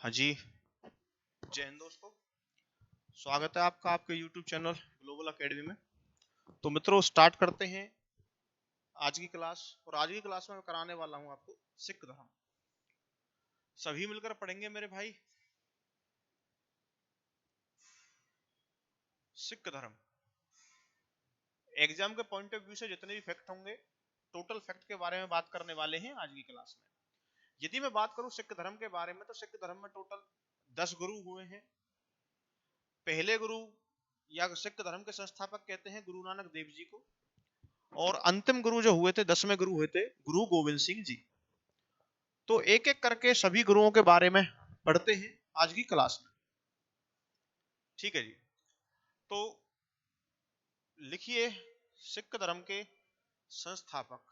हाँ जी। जय हिंद दोस्तों। स्वागत है आपका आपके YouTube चैनल ग्लोबल एकेडमी में। तो मित्रों, स्टार्ट करते हैं आज की क्लास। और आज की क्लास में मैं कराने वाला हूं आपको सिख धर्म। सभी मिलकर पढ़ेंगे मेरे भाई। सिख धर्म एग्जाम के पॉइंट ऑफ व्यू से जितने भी फैक्ट होंगे, टोटल फैक्ट के बारे में बात करने वाले हैं आज की क्लास में। यदि मैं बात करूं सिख धर्म के बारे में, तो सिख धर्म में टोटल 10 गुरु हुए हैं। पहले गुरु या सिख धर्म के संस्थापक कहते हैं गुरु नानक देव जी को। और अंतिम गुरु जो हुए थे, 10वें गुरु हुए थे गुरु गोविंद सिंह जी। तो एक एक करके सभी गुरुओं के बारे में पढ़ते हैं आज की क्लास में। ठीक है जी। तो लिखिए, सिख धर्म के संस्थापक।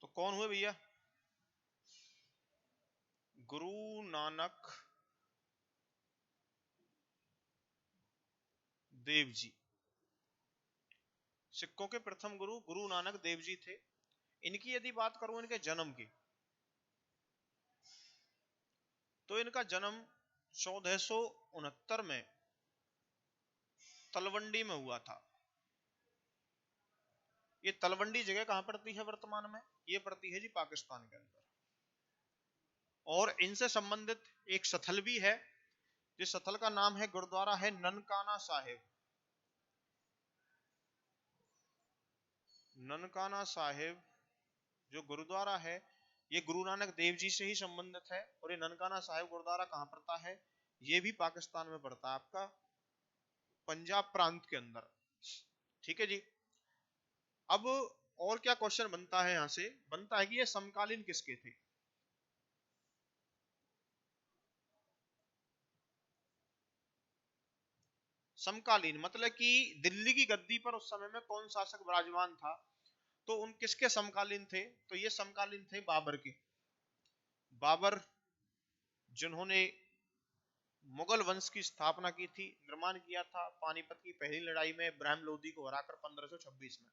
तो कौन हुए भैया? गुरु नानक देव जी। सिखों के प्रथम गुरु गुरु नानक देव जी थे। इनकी यदि बात करूं, इनके जन्म की, तो इनका जन्म 1469 में तलवंडी में हुआ था। ये तलवंडी जगह कहां पड़ती है वर्तमान में? ये पड़ती है जी पाकिस्तान के अंदर। और इनसे संबंधित एक स्थल भी है, जिस स्थल का नाम है, गुरुद्वारा है ननकाना साहिब। ननकाना साहिब जो गुरुद्वारा है, ये गुरु नानक देव जी से ही संबंधित है। और ये ननकाना साहिब गुरुद्वारा कहां पड़ता है? ये भी पाकिस्तान में पड़ता है, आपका पंजाब प्रांत के अंदर। ठीक है जी। अब और क्या क्वेश्चन बनता है? यहां से बनता है कि ये समकालीन किसके थे? समकालीन मतलब कि दिल्ली की गद्दी पर उस समय में कौन शासक विराजमान था, तो उन किसके समकालीन थे? तो ये समकालीन थे बाबर के। बाबर जिन्होंने मुगल वंश की स्थापना की थी, निर्माण किया था पानीपत की पहली लड़ाई में इब्राहिम लोदी को हराकर 1526 में।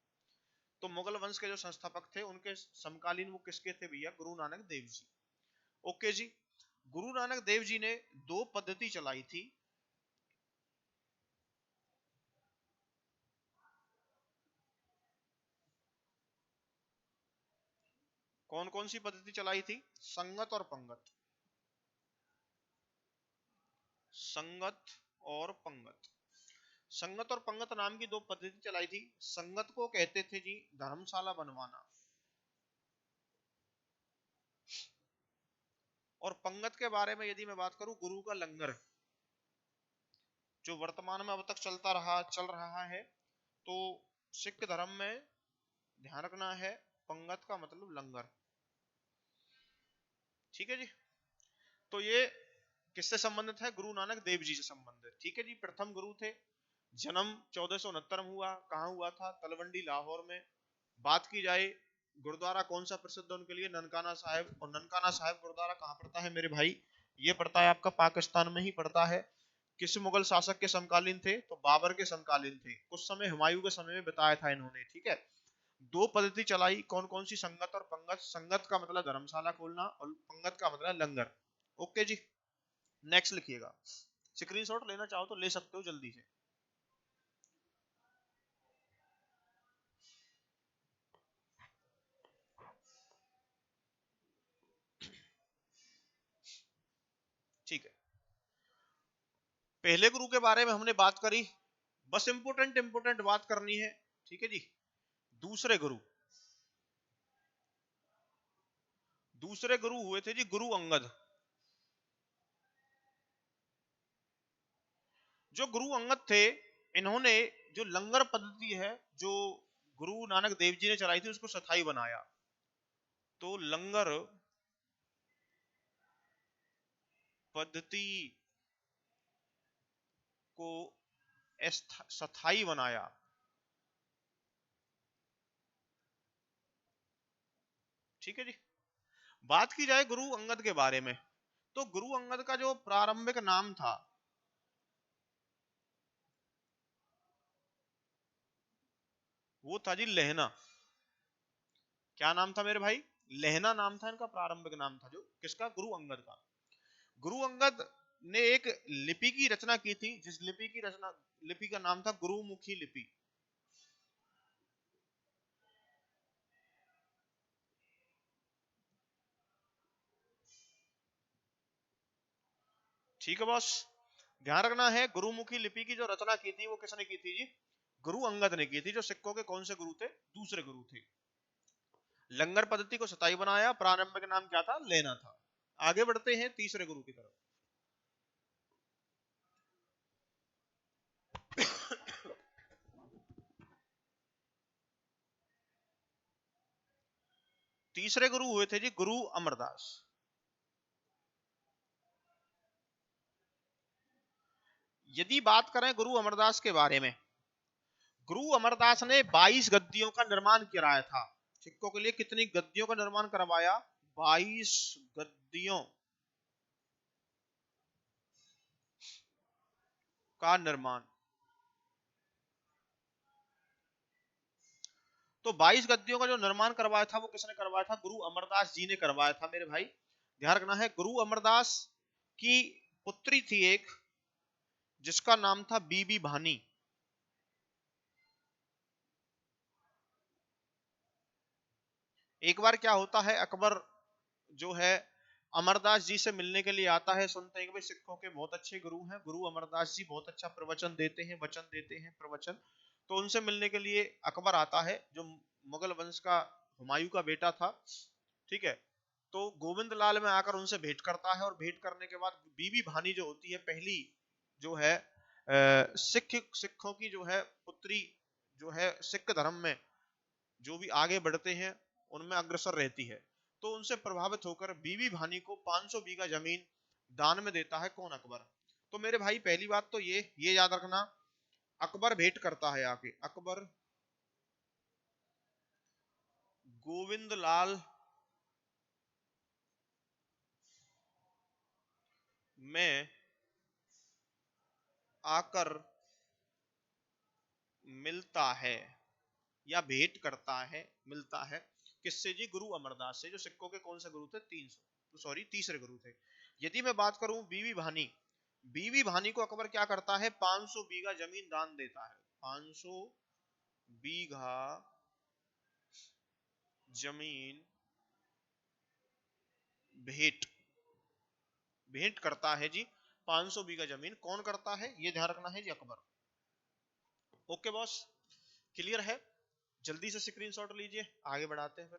तो मुगल वंश के जो संस्थापक थे, उनके समकालीन वो किसके थे भैया? गुरु नानक देव जी। ओके जी। गुरु नानक देव जी ने दो पद्धति चलाई थी। कौन कौन सी पद्धति चलाई थी? संगत और पंगत। संगत और पंगत। संगत और पंगत नाम की दो पद्धति चलाई थी। संगत को कहते थे जी धर्मशाला बनवाना, और पंगत के बारे में यदि मैं बात करूं, गुरु का लंगर, जो वर्तमान में अब तक चल रहा है। तो सिख धर्म में ध्यान रखना है, पंगत का मतलब लंगर। ठीक है जी। तो ये किससे संबंधित है? गुरु नानक देव जी से संबंधित। ठीक है जी। प्रथम गुरु थे। जन्म 1469 में हुआ। कहां हुआ था? तलवंडी, लाहौर में। बात की जाए गुरुद्वारा कौन सा प्रसिद्ध है उनके लिए? ननकाना साहिब। और ननकाना साहिब गुरुद्वारा कहां पड़ता है मेरे भाई? ये पड़ता है आपका पाकिस्तान में ही पड़ता है। किस मुगल शासक के समकालीन थे? तो बाबर के समकालीन थे। कुछ समय हुमायूं के समय में बिताया था इन्होंने। ठीक है। दो पद्धति चलाई। कौन कौन सी? संगत और पंगत। संगत का मतलब धर्मशाला खोलना, और पंगत का मतलब लंगर। ओके जी। नेक्स्ट लिखिएगा। स्क्रीनशॉट लेना चाहो तो ले सकते हो जल्दी से। ठीक है। पहले गुरु के बारे में हमने बात करी। बस इंपोर्टेंट इंपोर्टेंट बात करनी है। ठीक है जी। दूसरे गुरु। दूसरे गुरु हुए थे जी गुरु अंगद। जो गुरु अंगद थे, इन्होंने जो लंगर पद्धति है, जो गुरु नानक देव जी ने चलाई थी, उसको स्थायी बनाया। तो लंगर पद्धति को स्थायी बनाया। ठीक है जी। बात की जाए गुरु अंगद के बारे में, तो गुरु अंगद का जो प्रारंभिक नाम था वो था जी लहना। क्या नाम था मेरे भाई? लहना नाम था इनका, प्रारंभिक नाम था जो किसका? गुरु अंगद का। गुरु अंगद ने एक लिपि की रचना की थी, जिस लिपि का नाम था गुरुमुखी लिपि। ठीक है बॉस, ध्यान रखना है, गुरुमुखी लिपि की जो रचना की थी वो किसने की थी जी? गुरु अंगद ने की थी। जो सिक्कों के कौन से गुरु थे? दूसरे गुरु थे। लंगर पद्धति को स्थायी बनाया, प्रारंभिक नाम क्या था? लेना था। आगे बढ़ते हैं तीसरे गुरु की तरफ। तीसरे गुरु हुए थे जी गुरु अमरदास। यदि बात करें गुरु अमरदास के बारे में, गुरु अमरदास ने 22 गद्दियों का निर्माण कराया था। सिक्कों के लिए कितनी गद्दियों का निर्माण करवाया? 22 गद्दियों का निर्माण। तो 22 गद्दियों का जो निर्माण करवाया था वो किसने करवाया था? गुरु अमरदास जी ने करवाया था मेरे भाई। ध्यान रखना है, गुरु अमरदास की पुत्री थी एक, जिसका नाम था बीबी भानी। एक बार क्या होता है, अकबर जो है अमरदास जी से मिलने के लिए आता है। सुनते हैं कि भाई सिखों के बहुत अच्छे गुरु हैं, गुरु अमरदास जी बहुत अच्छा प्रवचन देते हैं, वचन देते हैं, प्रवचन। तो उनसे मिलने के लिए अकबर आता है, जो मुगल वंश का हुमायूं का बेटा था। ठीक है, तो गोविंद लाल में आकर उनसे भेंट करता है, और भेंट करने के बाद बीबी भानी जो होती है पहली, जो है सिखों की जो है पुत्री, जो है सिख धर्म में जो भी आगे बढ़ते हैं उनमें अग्रसर रहती है। तो उनसे प्रभावित होकर बीबी भानी को 500 बीघा जमीन दान में देता है। कौन? अकबर। तो मेरे भाई पहली बात तो ये याद रखना, अकबर भेंट करता है आके, अकबर गोविंद लाल में आकर मिलता है, या भेंट करता है, मिलता है। किससे जी? गुरु अमरदास से, जो सिक्कों के कौन से गुरु थे? 300, सॉरी तीसरे गुरु थे। यदि मैं बात करूं बीबी भानी, बीबी भानी को अकबर क्या करता है? 500 बीघा जमीन दान देता है। 500 बीघा जमीन भेंट, भेंट करता है जी। 500 बीघा जमीन कौन करता है? ये ध्यान रखना है जी, अकबर। ओके बॉस, क्लियर है? जल्दी से स्क्रीनशॉट लीजिए, आगे बढ़ाते हैं फिर।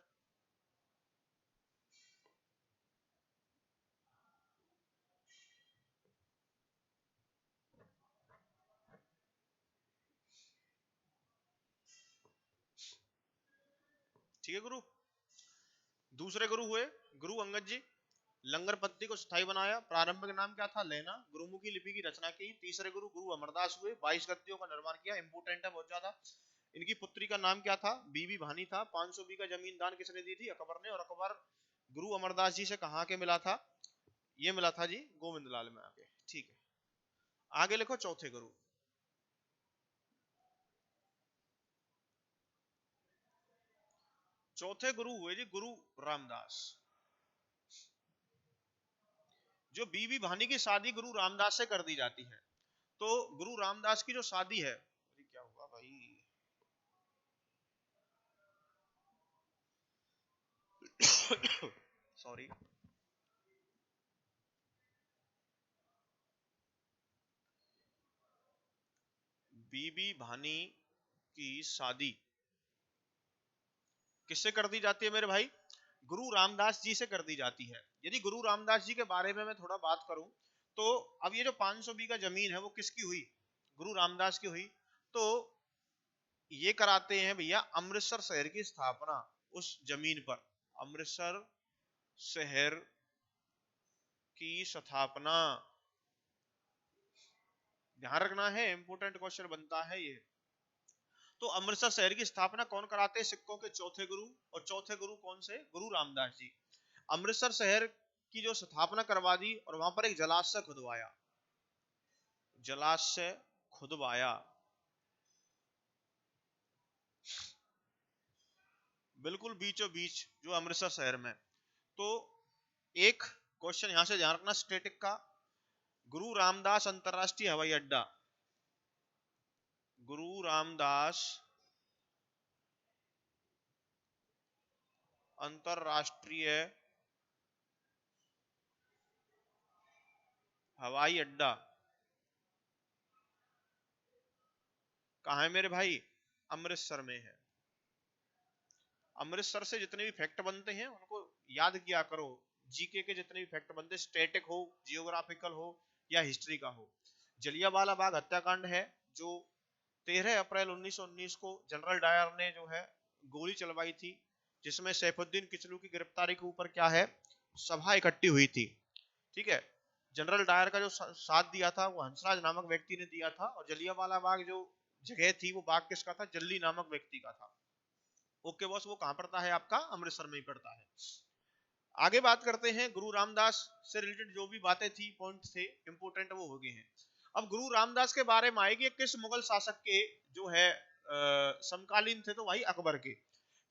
ठीक है गुरु। दूसरे गुरु हुए गुरु अंगद जी। लंगर पद्धति को स्थायी बनाया, प्रारंभिक नाम क्या था? लेना। गुरुमुखी लिपि की रचना की। तीसरे गुरु गुरु अमरदास हुए, 22 गद्दियों का निर्माण किया। इंपोर्टेंट है बहुत ज्यादा। इनकी पुत्री का नाम क्या था? बीबी भानी था। 500 बीघा जमीन दान किसने दी थी? अकबर ने। और अकबर गुरु अमरदास जी से कहा के मिला था? ये मिला था जी गोविंद लाल में आके। ठीक है, आगे लिखो चौथे गुरु। चौथे गुरु हुए जी गुरु रामदास। जो बीबी भानी की शादी गुरु रामदास से कर दी जाती है। तो गुरु रामदास की जो शादी है, अरे क्या हुआ भाई, सॉरी, बीबी भानी की शादी किससे कर दी जाती है मेरे भाई? गुरु रामदास जी से कर दी जाती है। यदि गुरु रामदास जी के बारे में मैं थोड़ा बात करूं, तो अब ये जो 500 बीघा जमीन है वो किसकी हुई? गुरु रामदास की हुई। तो ये कराते हैं भैया अमृतसर शहर की स्थापना उस जमीन पर। अमृतसर शहर की स्थापना, ध्यान रखना है, इंपोर्टेंट क्वेश्चन बनता है ये। तो अमृतसर शहर की स्थापना कौन कराते हैं? सिखों के चौथे गुरु। और चौथे गुरु कौन से? गुरु रामदास जी। अमृतसर शहर की जो स्थापना करवा दी और वहां पर एक जलाशय खुदवाया, जलाशय खुदवाया, बिल्कुल बीचों बीच जो अमृतसर शहर में। तो एक क्वेश्चन यहां से ध्यान रखना स्टेटिक का, गुरु रामदास अंतरराष्ट्रीय हवाई अड्डा, गुरु रामदास अंतरराष्ट्रीय हवाई अड्डा कहाँ है मेरे भाई? अमृतसर में है। अमृतसर से जितने भी फैक्ट बनते हैं उनको याद किया करो। जीके के जितने भी फैक्ट बनते हैं, स्टैटिक हो, जियोग्राफिकल हो या हिस्ट्री का हो। जलियांवाला बाग हत्याकांड है जो 13 अप्रैल 1919 को जनरल डायर ने जो है गोली चलवाई थी, जिसमें सैफुद्दीन किचलू की गिरफ्तारी के ऊपर क्या है, सभा इकट्ठी हुई थी। ठीक है, जनरल डायर का जो साथ दिया था वो हंसराज नामक व्यक्ति ने दिया था, और जलियांवाला बाग जो जगह थी वो बाग किसका था? जल्ली नामक व्यक्ति का था। ओके बॉस, वो कहां पड़ता है आपका? अमृतसर में ही पड़ता है। आगे बात करते हैं गुरु रामदास से रिलेटेड जो भी बातें थी, पॉइंट थे इंपोर्टेंट, वो हो गए हैं। अब गुरु रामदास के बारे में आएगी, किस मुगल शासक के जो है समकालीन थे? तो भाई अकबर के।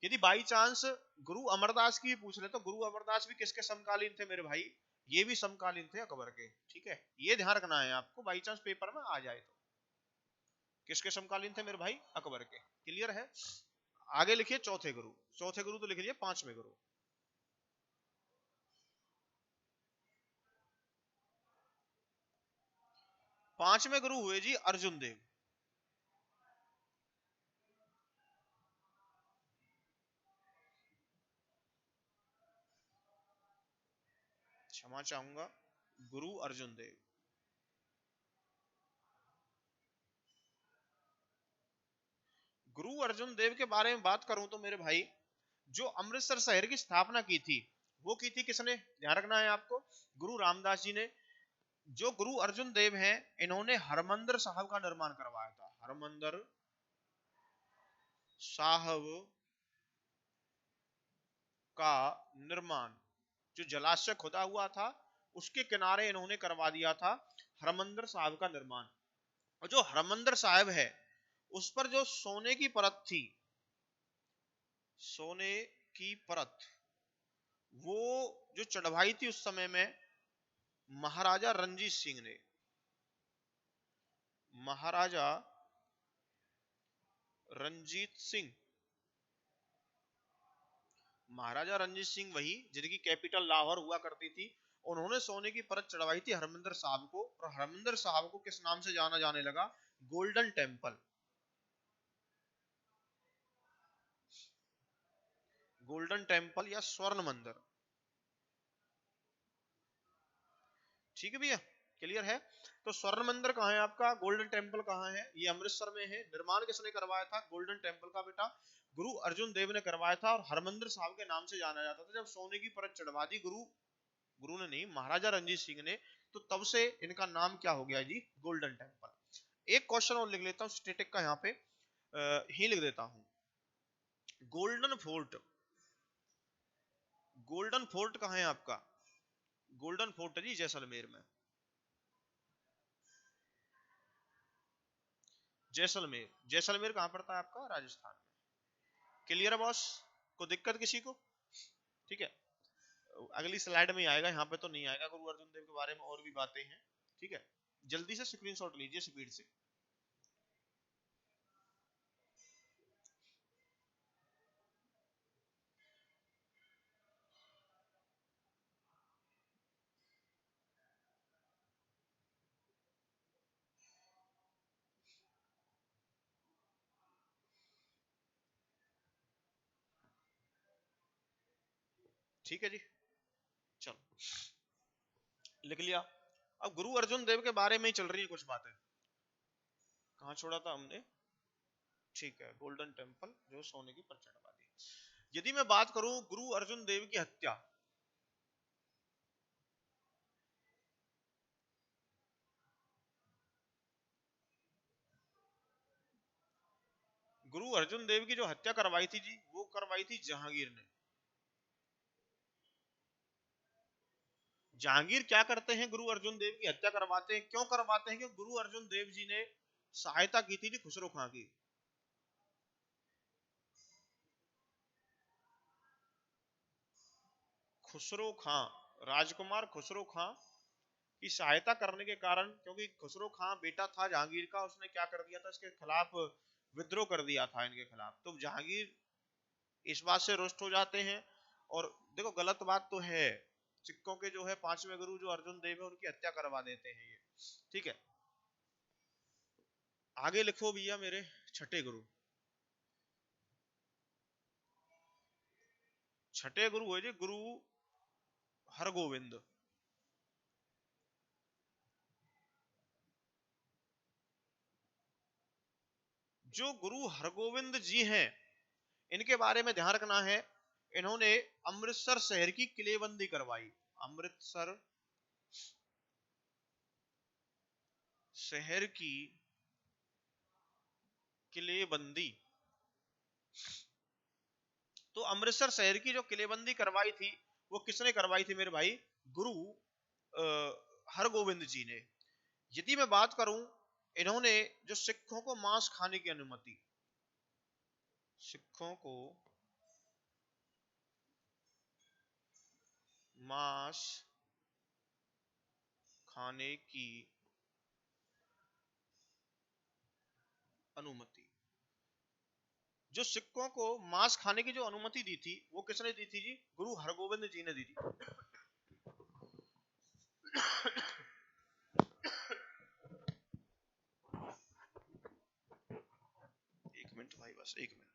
यदि बाई चांस गुरु अमरदास की पूछ ले तो गुरु अमरदास भी किसके समकालीन थे मेरे भाई? ये भी समकालीन थे अकबर के। ठीक है, ये ध्यान रखना है आपको, बाई चांस पेपर में आ जाए तो। किसके समकालीन थे मेरे भाई? अकबर के। क्लियर है? आगे लिखिए चौथे गुरु। चौथे गुरु तो लिख लीजिए पांचवें गुरु। पांचवें गुरु हुए जी अर्जुन देव। क्षमा चाहूंगा, गुरु अर्जुन देव। गुरु अर्जुन देव के बारे में बात करूं तो मेरे भाई, जो अमृतसर शहर की स्थापना की थी वो की थी किसने? ध्यान रखना है आपको, गुरु रामदास जी ने। जो गुरु अर्जुन देव हैं, इन्होंने हरमंदिर साहब का निर्माण करवाया था। हरमंदिर साहब का निर्माण, जो जलाशय खुदा हुआ था उसके किनारे इन्होंने करवा दिया था हरमंदिर साहब का निर्माण। और जो हरमंदिर साहब है उस पर जो सोने की परत थी, सोने की परत, वो जो चढ़वाई थी उस समय में महाराजा रंजीत सिंह ने। महाराजा रंजीत सिंह, महाराजा रंजीत सिंह वही जिनकी कैपिटल लाहौर हुआ करती थी, उन्होंने सोने की परत चढ़वाई थी हरमंदिर साहब को। और हरमंदिर साहब को किस नाम से जाना जाने लगा? Golden temple. गोल्डन टेम्पल या स्वर्ण मंदिर। ठीक है भैया, क्लियर है? तो स्वर्ण मंदिर कहाँ है आपका? गोल्डन टेम्पल कहाँ है? ये अमृतसर में है। निर्माण किसने करवाया था? गोल्डन टेम्पल का बेटा गुरु अर्जुन देव ने करवाया था, और हरमंदिर साहब के नाम से जाना जाता था। जब सोने की परत चढ़वा दी गुरु ने नहीं, महाराजा रंजीत सिंह ने, तो तब से इनका नाम क्या हो गया जी? Golden temple. एक क्वेश्चन और लिख लेता हूँ स्टेटिक का, यहाँ पे ही लिख देता हूँ। गोल्डन फोर्ट, गोल्डन फोर्ट कहाँ है आपका? गोल्डन फोर्ट है जी जैसलमेर में। जैसलमेर, जैसलमेर कहाँ पड़ता है आपका? राजस्थान में। क्लियर है बॉस? को दिक्कत किसी को? ठीक है, अगली स्लाइड में आएगा, यहाँ पे तो नहीं आएगा। गुरु अर्जुन देव के बारे में और भी बातें हैं। ठीक है, जल्दी से स्क्रीनशॉट लीजिए स्पीड से। ठीक है जी, चलो लिख लिया। अब गुरु अर्जुन देव के बारे में ही चल रही है कुछ बातें। कहाँ छोड़ा था हमने? ठीक है, गोल्डन टेम्पल जो सोने की परत चढ़वा दी। यदि मैं बात करूं गुरु अर्जुन देव की हत्या, गुरु अर्जुन देव की जो हत्या करवाई थी जी, वो करवाई थी जहांगीर ने। जहांगीर क्या करते हैं, गुरु अर्जुन देव की हत्या करवाते हैं। क्यों करवाते हैं? क्योंकि गुरु अर्जुन देव जी ने सहायता की थी खुसरो खां की। खुसरो खां, राजकुमार खुसरो खां की सहायता करने के कारण, क्योंकि खुसरो खां बेटा था जहांगीर का, उसने क्या कर दिया था, इसके खिलाफ विद्रोह कर दिया था इनके खिलाफ। तो जहांगीर इस बात से रुष्ट हो जाते हैं। और देखो गलत बात तो है, सिखों के जो है पांचवें गुरु जो अर्जुन देव है उनकी हत्या करवा देते हैं ये, ठीक है। आगे लिखो भैया मेरे छठे गुरु। छठे गुरु हुए जी गुरु हरगोविंद। जो गुरु हरगोविंद जी हैं, इनके बारे में ध्यान रखना है, इन्होंने अमृतसर शहर की किलेबंदी करवाई। अमृतसर शहर की किलेबंदी। तो अमृतसर शहर की जो किलेबंदी करवाई थी, वो किसने करवाई थी मेरे भाई? गुरु हरगोविंद जी ने। यदि मैं बात करूं, इन्होंने जो सिखों को मांस खाने की अनुमति, सिखों को मांस खाने की अनुमति, जो सिखों को मांस खाने की जो अनुमति दी थी, वो किसने दी थी जी? गुरु हरगोविंद जी ने दी थी। एक मिनट भाई, बस एक मिनट।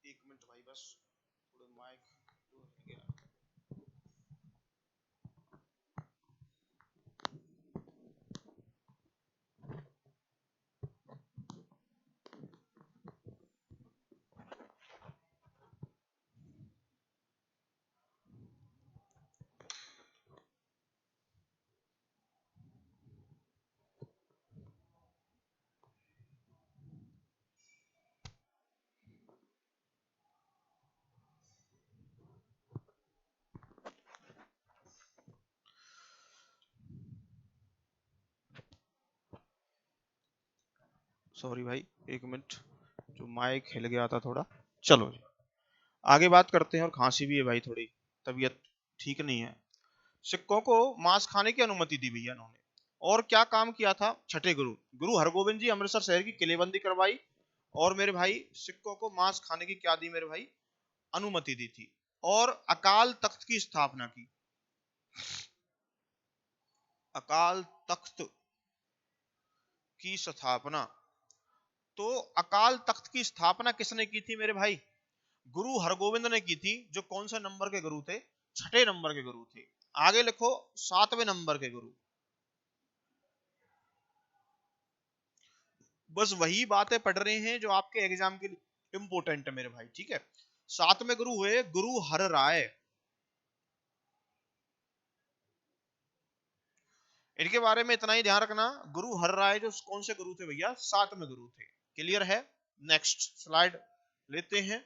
एक मिनट भाई, बस थोड़ा माइक दूर गया। सॉरी भाई, एक मिनट, जो माइक हिल गया था थोड़ा। चलो जी, आगे बात करते हैं। और खांसी भी है भाई, थोड़ी तबीयत ठीक नहीं है। सिखों को मांस खाने की अनुमति दी भैया इन्होंने। और क्या काम किया था? छठे गुरु गुरु हरगोविंद जी अमृतसर शहर की किलेबंदी करवाई। और मेरे भाई सिखों को मांस खाने की क्या दी मेरे भाई? अनुमति दी थी। और अकाल तख्त की स्थापना की। अकाल तख्त की स्थापना। तो अकाल तख्त की स्थापना किसने की थी मेरे भाई? गुरु हरगोविंद ने की थी। जो कौन से नंबर के गुरु थे? छठे नंबर के गुरु थे। आगे लिखो सातवें नंबर के गुरु। बस वही बातें पढ़ रहे हैं जो आपके एग्जाम के लिए इंपोर्टेंट है मेरे भाई, ठीक है। सातवें गुरु हुए गुरु हर राय। इनके बारे में इतना ही ध्यान रखना, गुरु हर राय जो कौन से गुरु थे भैया? सातवें गुरु थे। क्लियर है? नेक्स्ट स्लाइड लेते हैं,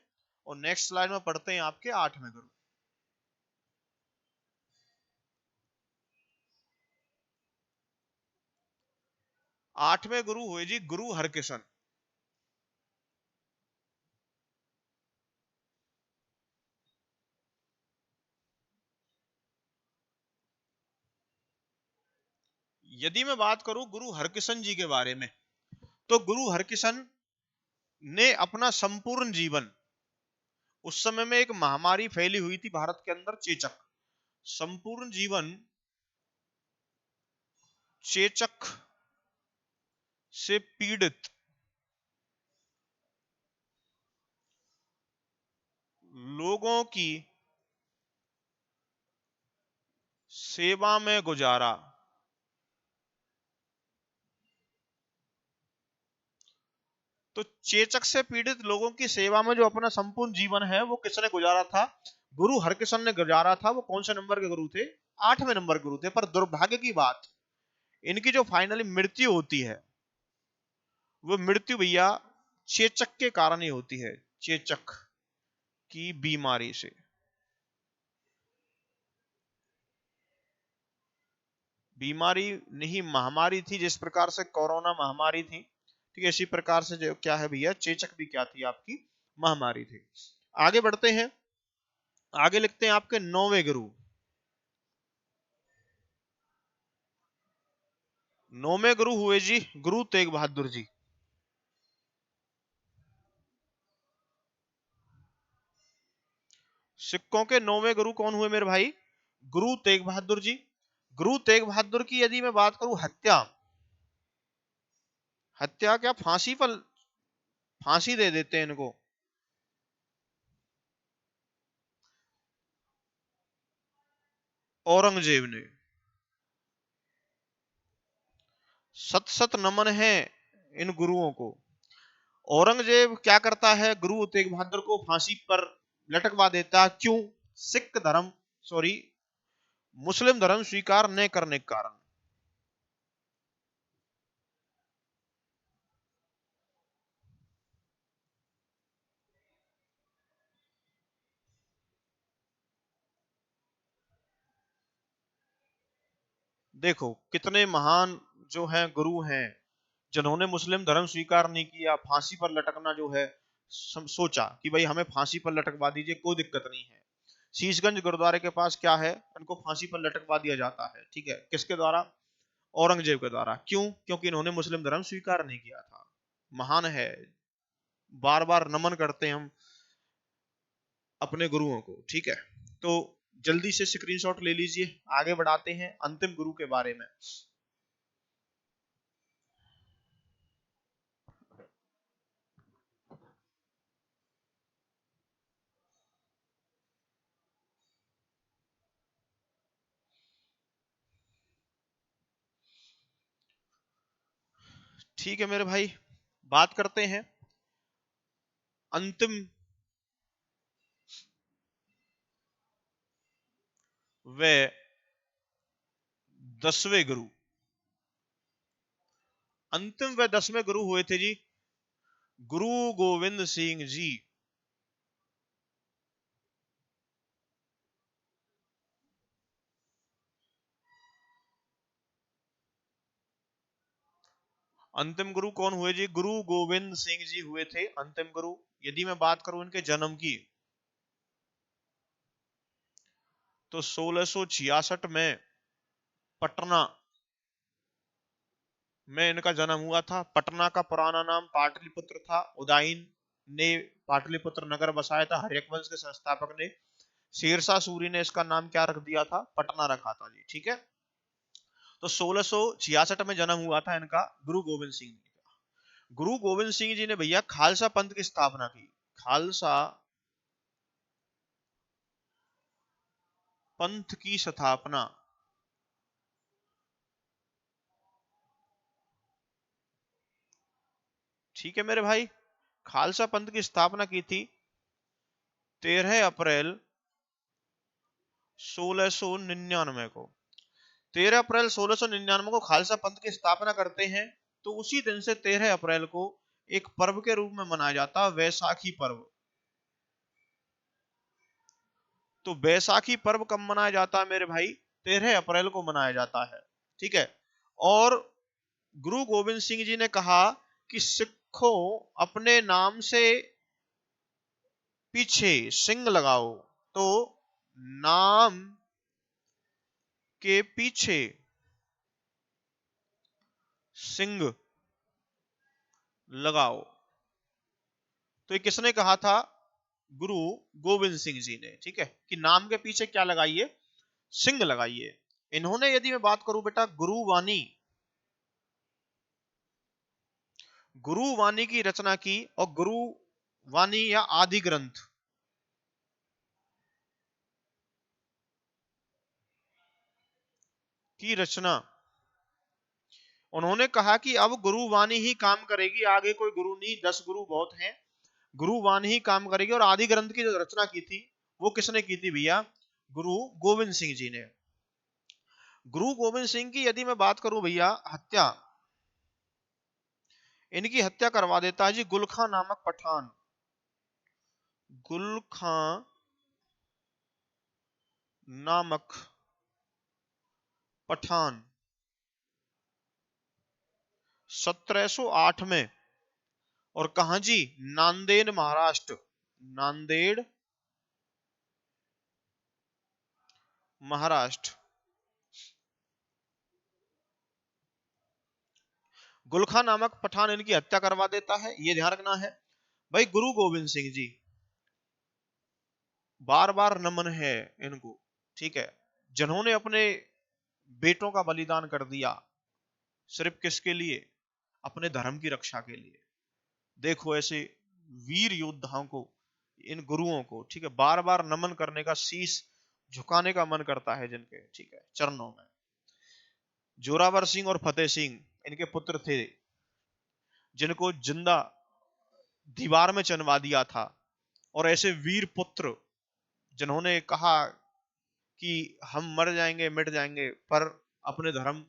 और नेक्स्ट स्लाइड में पढ़ते हैं आपके आठवें गुरु। आठवें गुरु हुए जी गुरु हरकिशन। यदि मैं बात करूं गुरु हरकिशन जी के बारे में, तो गुरु हरकिशन ने अपना संपूर्ण जीवन, उस समय में एक महामारी फैली हुई थी भारत के अंदर, चेचक, संपूर्ण जीवन चेचक से पीड़ित लोगों की सेवा में गुजारा। तो चेचक से पीड़ित लोगों की सेवा में जो अपना संपूर्ण जीवन है वो किसने गुजारा था? गुरु हरकिशन ने गुजारा था। वो कौन से नंबर के गुरु थे? 8वें नंबर गुरु थे। पर दुर्भाग्य की बात, इनकी जो फाइनली मृत्यु होती है वो मृत्यु भैया चेचक के कारण ही होती है, चेचक की बीमारी से। बीमारी नहीं, महामारी थी। जिस प्रकार से कोरोना महामारी थी, ठीक है, इसी प्रकार से जो क्या है भैया, चेचक भी क्या थी? आपकी महामारी थी। आगे बढ़ते हैं, आगे लिखते हैं आपके 9वें गुरु। 9वें गुरु हुए जी गुरु तेग बहादुर जी। सिखों के 9वें गुरु कौन हुए मेरे भाई? गुरु तेग बहादुर जी। गुरु तेग बहादुर की यदि मैं बात करूं, हत्या, हत्या क्या, फांसी पर, फांसी दे देते हैं इनको। औरंगजेब ने। सत सत नमन है इन गुरुओं को। औरंगजेब क्या करता है? गुरु तेग बहादुर को फांसी पर लटकवा देता। क्यों? सिख धर्म, सॉरी, मुस्लिम धर्म स्वीकार न करने के कारण। देखो कितने महान जो हैं गुरु हैं, जिन्होंने मुस्लिम धर्म स्वीकार नहीं किया, फांसी पर लटकना जो है, सोचा कि भाई हमें फांसी पर लटकवा दीजिए, कोई दिक्कत नहीं है। शीशगंज गुरुद्वारे के पास क्या है, इनको फांसी पर लटकवा दिया जाता है। ठीक है, किसके द्वारा? औरंगजेब के द्वारा। क्यों? क्योंकि इन्होंने मुस्लिम धर्म स्वीकार नहीं किया था। महान है, बार बार नमन करते हैं हम अपने गुरुओं को। ठीक है, तो जल्दी से स्क्रीनशॉट ले लीजिए, आगे बढ़ाते हैं अंतिम गुरु के बारे में। ठीक है मेरे भाई, बात करते हैं अंतिम व 10वें गुरु। अंतिम व 10वें गुरु हुए थे जी गुरु गोविंद सिंह जी। अंतिम गुरु कौन हुए जी? गुरु गोविंद सिंह जी हुए थे अंतिम गुरु। यदि मैं बात करूं इनके जन्म की, तो 1666 में पटना में इनका जन्म हुआ था। पटना का पुराना नाम पाटलिपुत्र था। उदयन ने पाटलिपुत्र नगर बसाया था। हर्यक वंश के संस्थापक ने, शेरशाह सूरी ने इसका नाम क्या रख दिया था? पटना रखा था जी। ठीक है, तो 1666 में जन्म हुआ था इनका, गुरु गोविंद सिंह जी का। गुरु गोविंद सिंह जी ने भैया खालसा पंथ की स्थापना की। खालसा पंथ की स्थापना, ठीक है मेरे भाई, खालसा पंथ की स्थापना की थी 13 अप्रैल 1699 को। 13 अप्रैल 1699 को खालसा पंथ की स्थापना करते हैं। तो उसी दिन से 13 अप्रैल को एक पर्व के रूप में मनाया जाता है, वैसाखी पर्व। तो बैसाखी पर्व कब मनाया जाता है मेरे भाई? 13 अप्रैल को मनाया जाता है। ठीक है, और गुरु गोविंद सिंह जी ने कहा कि सिखों, अपने नाम से पीछे सिंह लगाओ। तो नाम के पीछे सिंह लगाओ। तो ये किसने कहा था? गुरु गोविंद सिंह जी ने। ठीक है, कि नाम के पीछे क्या लगाइए? सिंह लगाइए। इन्होंने, यदि मैं बात करूं बेटा, गुरुवाणी, गुरु वाणी की रचना की, और गुरु वाणी या आदि ग्रंथ की रचना। उन्होंने कहा कि अब गुरु वाणी ही काम करेगी, आगे कोई गुरु नहीं, 10 गुरु बहुत हैं, गुरु वाणी ही काम करेगी। और आदि ग्रंथ की जो रचना की थी वो किसने की थी भैया? गुरु गोविंद सिंह जी ने। गुरु गोविंद सिंह की यदि मैं बात करूं भैया, हत्या, इनकी हत्या करवा देता है जी गुल खां नामक पठान। गुल खां नामक पठान 1708 में। और कहा जी? नांदेड़ महाराष्ट्र, नांदेड़ महाराष्ट्र। गुलखा नामक पठान इनकी हत्या करवा देता है, ये ध्यान रखना है भाई। गुरु गोविंद सिंह जी, बार बार नमन है इनको, ठीक है, जिन्होंने अपने बेटों का बलिदान कर दिया, सिर्फ किसके लिए? अपने धर्म की रक्षा के लिए। देखो ऐसे वीर योद्धाओं को, इन गुरुओं को, ठीक है, बार बार नमन करने का, शीश झुकाने का मन करता है जिनके, ठीक है, चरणों में। जोरावर सिंह और फतेह सिंह इनके पुत्र थे, जिनको जिंदा दीवार में चनवा दिया था। और ऐसे वीर पुत्र जिन्होंने कहा कि हम मर जाएंगे, मिट जाएंगे, पर अपने धर्म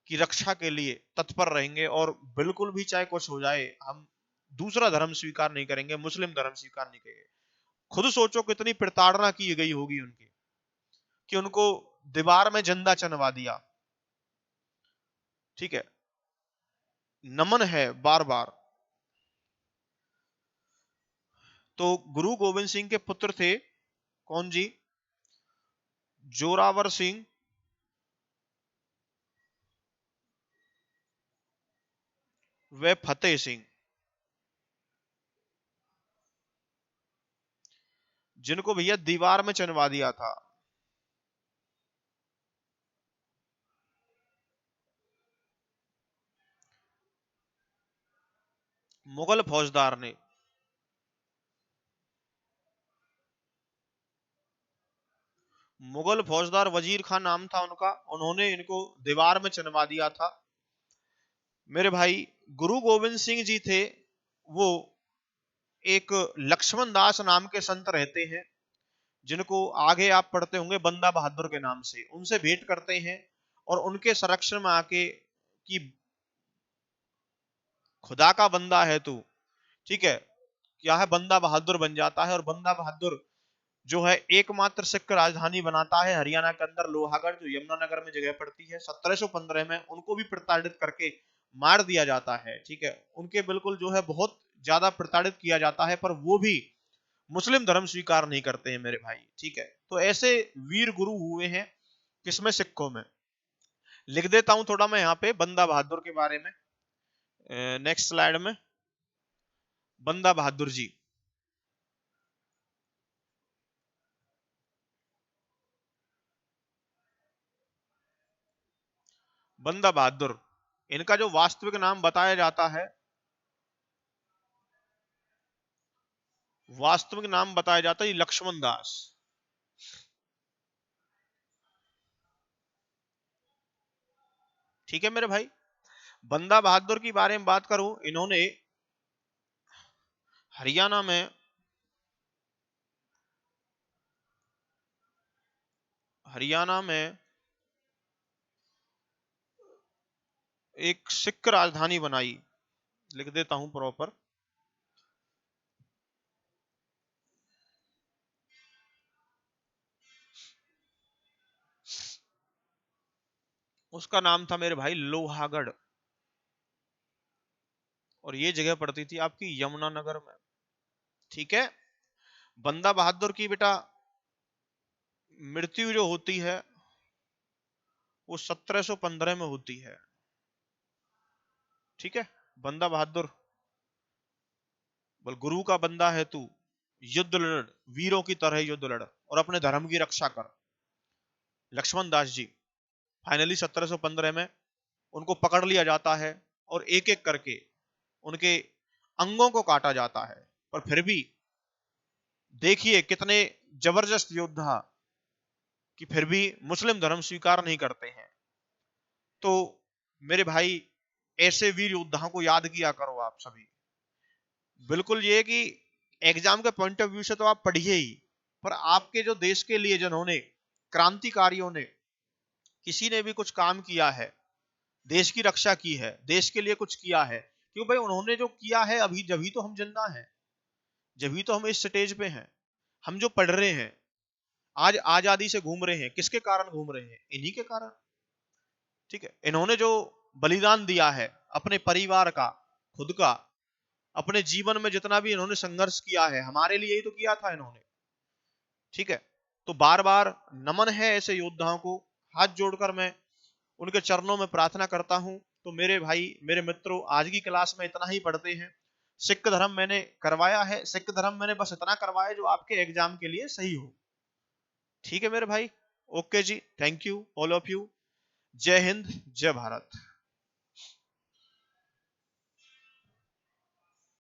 की रक्षा के लिए तत्पर रहेंगे, और बिल्कुल भी चाहे कुछ हो जाए हम दूसरा धर्म स्वीकार नहीं करेंगे, मुस्लिम धर्म स्वीकार नहीं करेंगे। खुद सोचो कितनी प्रताड़ना की गई होगी उनकी, कि उनको दीवार में जिंदा चनवा दिया, ठीक है। नमन है बार बार। तो गुरु गोविंद सिंह के पुत्र थे कौन जी? जोरावर सिंह व फतेह सिंह, जिनको भैया दीवार में चनवा दिया था। मुगल फौजदार ने, मुगल फौजदार वजीर खान नाम था उनका, उन्होंने इनको दीवार में चनवा दिया था मेरे भाई। गुरु गोविंद सिंह जी थे वो एक लक्ष्मण दास नाम के संत रहते हैं, जिनको आगे आप पढ़ते होंगे बंदा बहादुर के नाम से। उनसे भेंट करते हैं और उनके संरक्षण में आके कि खुदा का बंदा है तू, ठीक है, क्या है, बंदा बहादुर बन जाता है। और बंदा बहादुर जो है एकमात्र सिख राजधानी बनाता है हरियाणा के अंदर, लोहागढ़, जो यमुनानगर में जगह पड़ती है। 1715 में उनको भी प्रताड़ित करके मार दिया जाता है, ठीक है, उनके बिल्कुल जो है बहुत ज्यादा प्रताड़ित किया जाता है, पर वो भी मुस्लिम धर्म स्वीकार नहीं करते हैं मेरे भाई, ठीक है। तो ऐसे वीर गुरु हुए हैं किसमें? सिखों में। लिख देता हूं थोड़ा मैं यहाँ पे बंदा बहादुर के बारे में, नेक्स्ट स्लाइड में। बंदा बहादुर जी, बंदा बहादुर, इनका जो वास्तविक नाम बताया जाता है, वास्तविक नाम बताया जाता है लक्ष्मण दास। ठीक है मेरे भाई। बंदा बहादुर की बारे में बात करूं, इन्होंने हरियाणा में, हरियाणा में एक सिख राजधानी बनाई। लिख देता हूं प्रॉपर, उसका नाम था मेरे भाई लोहागढ़, और ये जगह पड़ती थी आपकी यमुनानगर में, ठीक है। बंदा बहादुर की बेटा मृत्यु जो होती है वो 1715 में होती है, ठीक है। बंदा बहादुर बोल, गुरु का बंदा है तू, युद्ध लड़, वीरों की तरह युद्ध लड़ और अपने धर्म की रक्षा कर। लक्ष्मण दास जी फाइनली 1715 में उनको पकड़ लिया जाता है, और एक एक करके उनके अंगों को काटा जाता है, पर फिर भी देखिए कितने जबरदस्त योद्धा कि फिर भी मुस्लिम धर्म स्वीकार नहीं करते हैं। तो मेरे भाई, ऐसे वीर योद्धाओं को याद किया करो आप सभी। बिल्कुल ये कि एग्जाम के पॉइंट ऑफ व्यू से तो आप पढ़िए ही, पर आपके जो देश के लिए जिन्होंने, क्रांतिकारियों ने, किसी ने भी कुछ काम किया है, देश की रक्षा की है, देश के लिए कुछ किया है, क्यों भाई उन्होंने जो किया है अभी जभी तो हम जिंदा हैं, जभी तो हम इस स्टेज पे हैं। हम जो पढ़ रहे हैं, आज आजादी से घूम रहे हैं, किसके कारण घूम रहे हैं? इन्हीं के कारण। ठीक है, इन्होंने जो बलिदान दिया है अपने परिवार का, खुद का, अपने जीवन में जितना भी इन्होंने संघर्ष किया है, हमारे लिए ही तो किया था इन्होंने। ठीक है, तो बार बार नमन है ऐसे योद्धाओं को। हाथ जोड़कर मैं उनके चरणों में प्रार्थना करता हूं। तो मेरे भाई, मेरे मित्रों, आज की क्लास में इतना ही पढ़ते हैं। सिख धर्म मैंने करवाया है, सिख धर्म मैंने बस इतना करवाया जो आपके एग्जाम के लिए सही हो। ठीक है मेरे भाई, ओके जी, thank you all of you. जय हिंद, जय भारत।